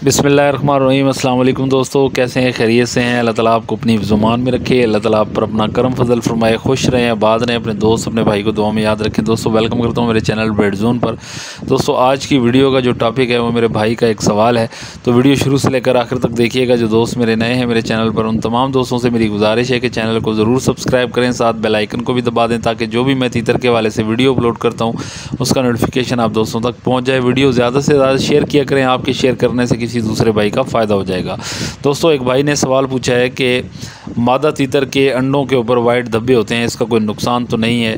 बिस्मिल्लाहिर्रहमानिर्रहीम। अस्सलाम वालेकुम दोस्तों, कैसे हैं? खैरियत से हैं? अल्लाह ताला आपको अपनी ज़ुबान में रखे, अल्लाह ताला आप पर अपना करम फजल फरमाए, खुश रहें, आबाद रहें, अपने दोस्त अपने भाई को दुआ में याद रखें। दोस्तों वेलकम करता हूं मेरे चैनल बेड जोन पर। दोस्तों आज की वीडियो का जो टॉपिक है वो मेरे भाई का एक सवाल है, तो वीडियो शुरू से लेकर आखिर तक देखिएगा। जो दोस्त मेरे नए हैं मेरे चैनल पर, उन तमाम दोस्तों से मेरी गुजारिश है कि चैनल को ज़रूर सब्सक्राइब करें, साथ बेल आइकन को भी दबा दें ताकि जो भी मैं तीतर के वाले से वीडियो अपलोड करता हूँ उसका नोटिफिकेशन आप दोस्तों तक पहुँच जाए। वीडियो ज़्यादा से ज़्यादा शेयर किया करें, आपके शेयर करने से किसी दूसरे भाई का फ़ायदा हो जाएगा। दोस्तों एक भाई ने सवाल पूछा है कि मादा तीतर के अंडों के ऊपर वाइट धब्बे होते हैं, इसका कोई नुकसान तो नहीं है?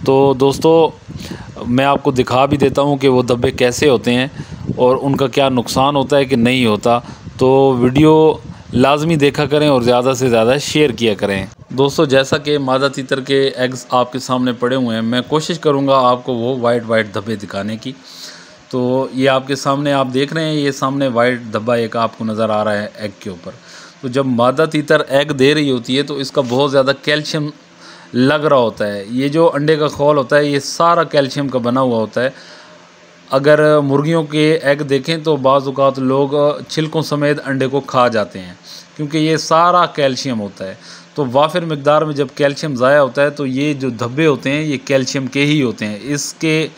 तो दोस्तों मैं आपको दिखा भी देता हूं कि वो धब्बे कैसे होते हैं और उनका क्या नुकसान होता है कि नहीं होता। तो वीडियो लाजमी देखा करें और ज़्यादा से ज़्यादा शेयर किया करें। दोस्तों जैसा कि मादा तीतर के एग्स आपके सामने पड़े हुए हैं, मैं कोशिश करूँगा आपको वो वाइट धब्बे दिखाने की। तो ये आपके सामने आप देख रहे हैं, ये सामने वाइट धब्बा एक आपको नज़र आ रहा है एग के ऊपर। तो जब मादा तीतर एग दे रही होती है तो इसका बहुत ज़्यादा कैल्शियम लग रहा होता है। ये जो अंडे का खोल होता है ये सारा कैल्शियम का बना हुआ होता है। अगर मुर्गियों के एग देखें तो बाज़ औक़ात लोग छिलकों समेत अंडे को खा जाते हैं क्योंकि ये सारा कैल्शियम होता है। तो वाफिर मिकदार में जब कैल्शियम ज़ाया होता है तो ये जो धब्बे होते हैं ये कैल्शियम के ही होते हैं। इसके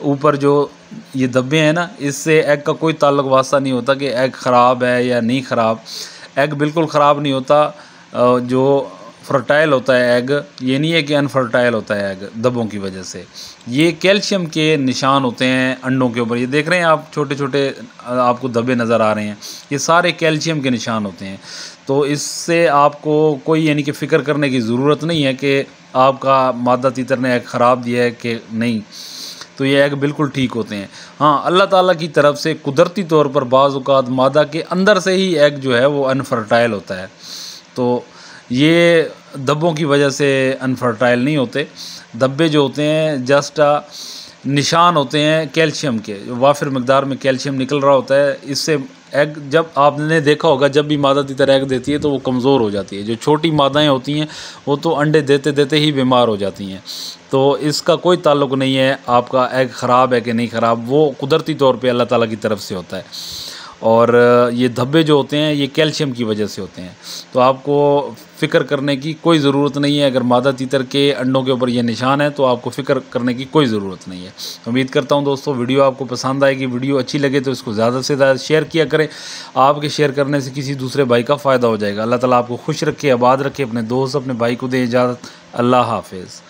ऊपर जो ये धब्बे हैं ना, इससे एग का कोई ताल्लुक़ वास्ता नहीं होता कि एग ख़राब है या नहीं ख़राब। एग बिल्कुल ख़राब नहीं होता। जो फर्टाइल होता है एग, ये नहीं है कि अनफर्टाइल होता है एग धब्बों की वजह से। ये कैल्शियम के निशान होते हैं अंडों के ऊपर। ये देख रहे हैं आप, छोटे छोटे आपको धब्बे नज़र आ रहे हैं, ये सारे कैल्शियम के निशान होते हैं। तो इससे आपको कोई यानी कि फ़िक्र करने की ज़रूरत नहीं है कि आपका मादा तीतर ने एग ख़राब दिया है कि नहीं। तो ये एग बिल्कुल ठीक होते हैं। हाँ, अल्लाह ताला की तरफ से कुदरती तौर पर बाज़ औक़ात मादा के अंदर से ही एग जो है वो अनफर्टाइल होता है। तो ये धब्बों की वजह से अनफर्टाइल नहीं होते। धब्बे जो होते हैं जस्ट निशान होते हैं कैल्शियम के, वाफिर मकदार में कैल्शियम निकल रहा होता है। इससे एग, जब आपने देखा होगा जब भी मादा तीतर एग देती है तो वो कमज़ोर हो जाती है। जो छोटी मादाएं होती हैं वो तो अंडे देते देते ही बीमार हो जाती हैं। तो इसका कोई ताल्लुक़ नहीं है आपका एग ख़राब है कि नहीं ख़राब, वो कुदरती तौर पे अल्लाह ताला की तरफ से होता है। और ये धब्बे जो होते हैं ये कैल्शियम की वजह से होते हैं। तो आपको फ़िक्र करने की कोई ज़रूरत नहीं है। अगर मादा तीतर के अंडों के ऊपर ये निशान है तो आपको फ़िक्र करने की कोई ज़रूरत नहीं है। उम्मीद करता हूँ दोस्तों वीडियो आपको पसंद आएगी। वीडियो अच्छी लगे तो इसको ज़्यादा से ज़्यादा शेयर किया करें। आपके शेयर करने से किसी दूसरे भाई का फ़ायदा हो जाएगा। अल्लाह ताला आपको खुश रखे, आबाद रखे। अपने दोस्त अपने भाई को दें इजाज़त। अल्लाह हाफ़िज़।